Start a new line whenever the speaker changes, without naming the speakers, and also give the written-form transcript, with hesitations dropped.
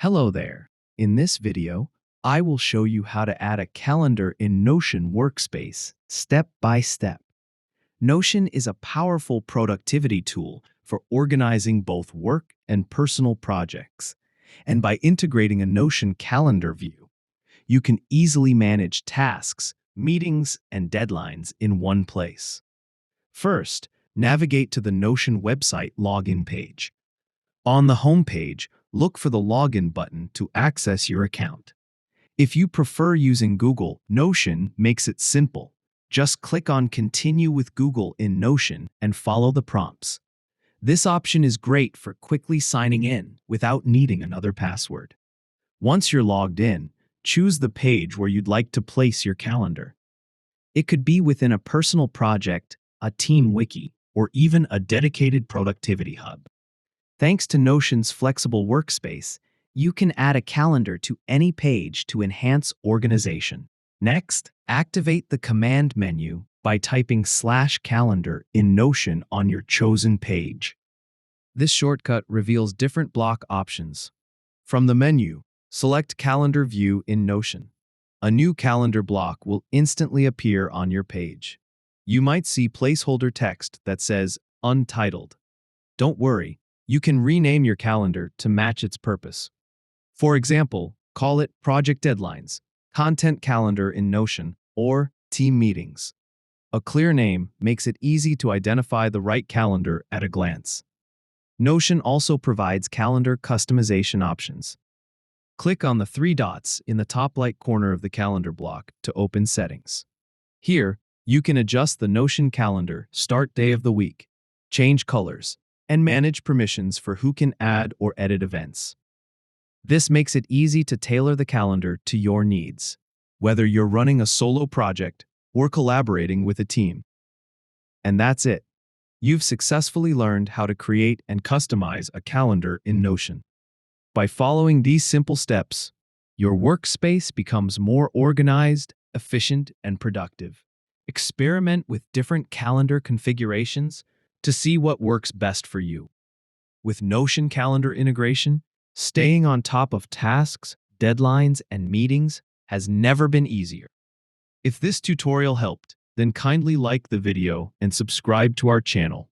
Hello there. In this video, I will show you how to add a calendar in Notion workspace step by step. Notion is a powerful productivity tool for organizing both work and personal projects. And by integrating a Notion calendar view, you can easily manage tasks, meetings, and deadlines in one place. First, navigate to the Notion website login page. On the home page, look for the Login button to access your account. If you prefer using Google, Notion makes it simple. Just click on Continue with Google in Notion and follow the prompts. This option is great for quickly signing in without needing another password. Once you're logged in, choose the page where you'd like to place your calendar. It could be within a personal project, a team wiki, or even a dedicated productivity hub. Thanks to Notion's flexible workspace, you can add a calendar to any page to enhance organization. Next, activate the command menu by typing /calendar in Notion on your chosen page. This shortcut reveals different block options. From the menu, select Calendar View in Notion. A new calendar block will instantly appear on your page. You might see placeholder text that says Untitled. Don't worry. You can rename your calendar to match its purpose. For example, call it Project Deadlines, Content Calendar in Notion, or Team Meetings. A clear name makes it easy to identify the right calendar at a glance. Notion also provides calendar customization options. Click on the three dots in the top right corner of the calendar block to open Settings. Here, you can adjust the Notion calendar start day of the week, change colors, and manage permissions for who can add or edit events. This makes it easy to tailor the calendar to your needs, whether you're running a solo project or collaborating with a team. And that's it. You've successfully learned how to create and customize a calendar in Notion. By following these simple steps, your workspace becomes more organized, efficient, and productive. Experiment with different calendar configurations to see what works best for you. With Notion calendar integration, staying on top of tasks, deadlines, and meetings has never been easier. If this tutorial helped, then kindly like the video and subscribe to our channel.